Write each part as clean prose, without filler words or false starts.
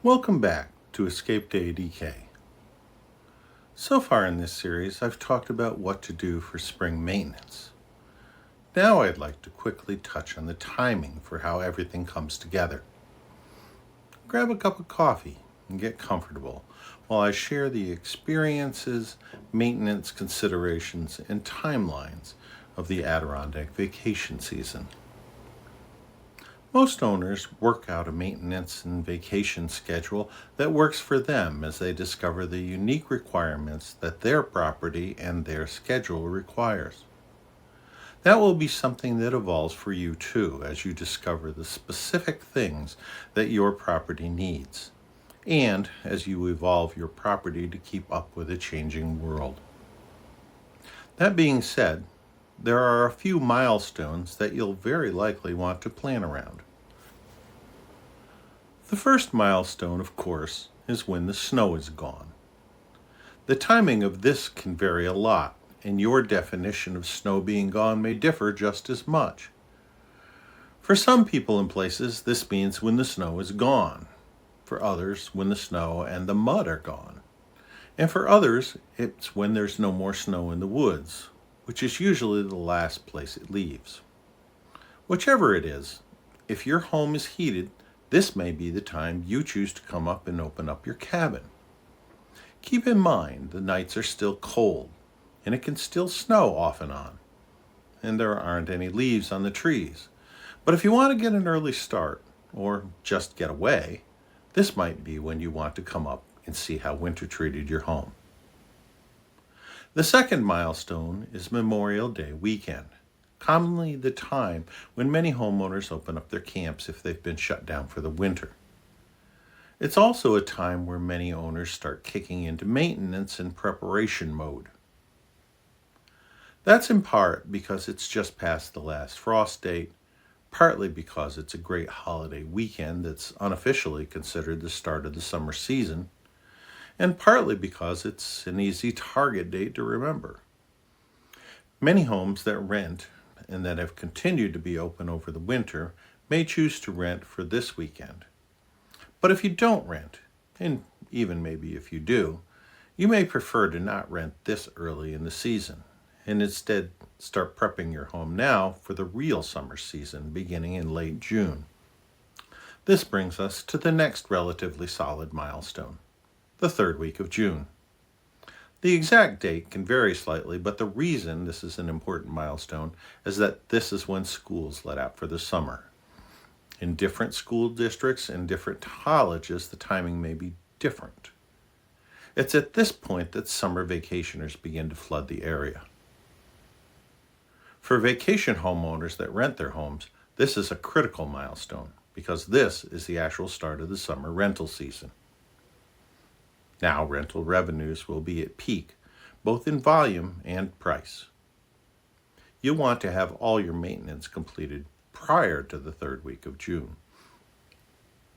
Welcome back to Escape to ADK. So far in this series, I've talked about what to do for spring maintenance. Now I'd like to quickly touch on the timing for how everything comes together. Grab a cup of coffee and get comfortable while I share the experiences, maintenance considerations, and timelines of the Adirondack vacation season. Most owners work out a maintenance and vacation schedule that works for them as they discover the unique requirements that their property and their schedule requires. That will be something that evolves for you too as you discover the specific things that your property needs, and as you evolve your property to keep up with a changing world. That being said, there are a few milestones that you'll very likely want to plan around. The first milestone, of course, is when the snow is gone. The timing of this can vary a lot, and your definition of snow being gone may differ just as much. For some people and places, this means when the snow is gone. For others, when the snow and the mud are gone. And for others, it's when there's no more snow in the woods, which is usually the last place it leaves. Whichever it is, if your home is heated, this may be the time you choose to come up and open up your cabin. Keep in mind the nights are still cold, and it can still snow off and on, and there aren't any leaves on the trees. But if you want to get an early start, or just get away, this might be when you want to come up and see how winter treated your home. The second milestone is Memorial Day weekend, commonly the time when many homeowners open up their camps if they've been shut down for the winter. It's also a time where many owners start kicking into maintenance and preparation mode. That's in part because it's just past the last frost date, partly because it's a great holiday weekend that's unofficially considered the start of the summer season, and partly because it's an easy target date to remember. Many homes that rent and that have continued to be open over the winter may choose to rent for this weekend. But if you don't rent, and even maybe if you do, you may prefer to not rent this early in the season, and instead start prepping your home now for the real summer season beginning in late June. This brings us to the next relatively solid milestone, the third week of June. The exact date can vary slightly, but the reason this is an important milestone is that this is when schools let out for the summer. In different school districts and different colleges, the timing may be different. It's at this point that summer vacationers begin to flood the area. For vacation homeowners that rent their homes, this is a critical milestone because this is the actual start of the summer rental season. Now rental revenues will be at peak, both in volume and price. You'll want to have all your maintenance completed prior to the third week of June.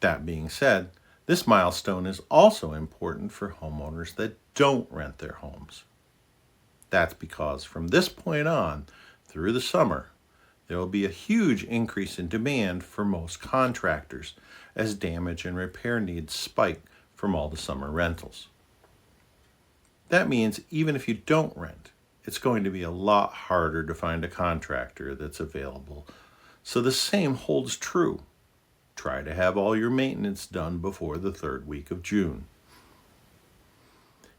That being said, this milestone is also important for homeowners that don't rent their homes. That's because from this point on, through the summer, there will be a huge increase in demand for most contractors as damage and repair needs spike from all the summer rentals. That means even if you don't rent, it's going to be a lot harder to find a contractor that's available. So the same holds true. Try to have all your maintenance done before the third week of June.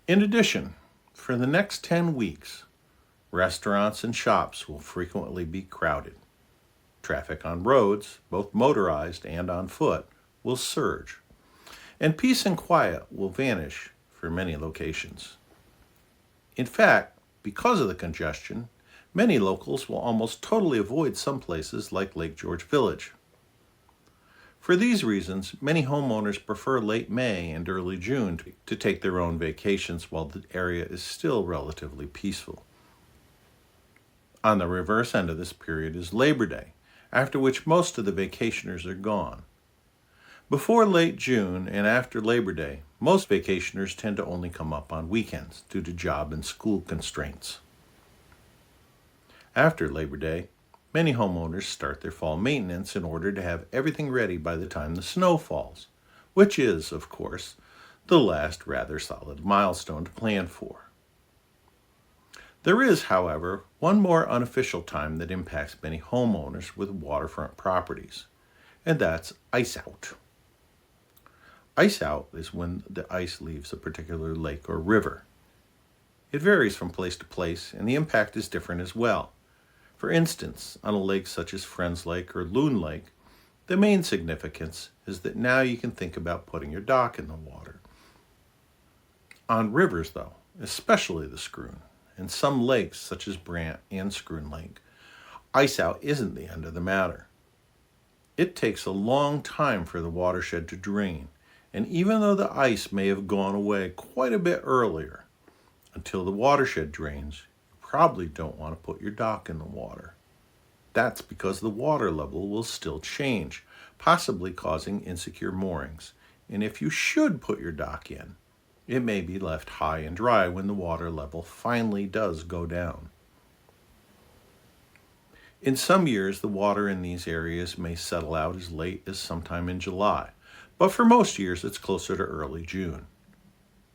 In addition, for the next 10 weeks, restaurants and shops will frequently be crowded. Traffic on roads, both motorized and on foot, will surge, and peace and quiet will vanish for many locations. In fact, because of the congestion, many locals will almost totally avoid some places like Lake George Village. For these reasons, many homeowners prefer late May and early June to take their own vacations while the area is still relatively peaceful. On the reverse end of this period is Labor Day, after which most of the vacationers are gone. Before late June and after Labor Day, most vacationers tend to only come up on weekends due to job and school constraints. After Labor Day, many homeowners start their fall maintenance in order to have everything ready by the time the snow falls, which is, of course, the last rather solid milestone to plan for. There is, however, one more unofficial time that impacts many homeowners with waterfront properties, and that's ice out. Ice out is when the ice leaves a particular lake or river. It varies from place to place, and the impact is different as well. For instance, on a lake such as Friends Lake or Loon Lake, the main significance is that now you can think about putting your dock in the water. On rivers, though, especially the Scroon, and some lakes such as Brant and Scroon Lake, ice out isn't the end of the matter. It takes a long time for the watershed to drain, and even though the ice may have gone away quite a bit earlier, until the watershed drains, you probably don't want to put your dock in the water. That's because the water level will still change, possibly causing insecure moorings. And if you should put your dock in, it may be left high and dry when the water level finally does go down. In some years, the water in these areas may settle out as late as sometime in July, but for most years it's closer to early June.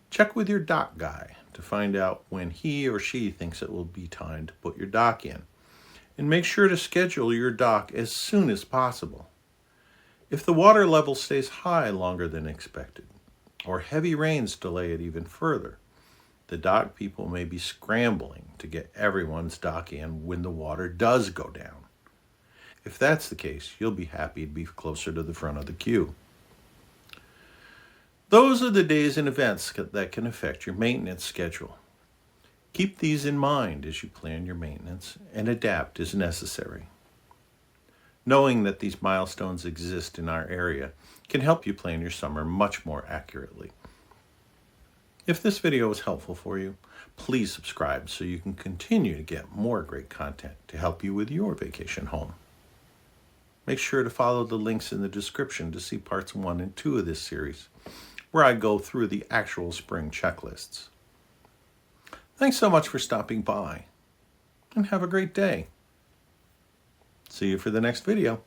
Check with your dock guy to find out when he or she thinks it will be time to put your dock in, and make sure to schedule your dock as soon as possible. If the water level stays high longer than expected, or heavy rains delay it even further, the dock people may be scrambling to get everyone's dock in when the water does go down. If that's the case, you'll be happy to be closer to the front of the queue. Those are the days and events that can affect your maintenance schedule. Keep these in mind as you plan your maintenance and adapt as necessary. Knowing that these milestones exist in our area can help you plan your summer much more accurately. If this video was helpful for you, please subscribe so you can continue to get more great content to help you with your vacation home. Make sure to follow the links in the description to see parts 1 and 2 of this series, where I go through the actual spring checklists. Thanks so much for stopping by, and have a great day. See you for the next video.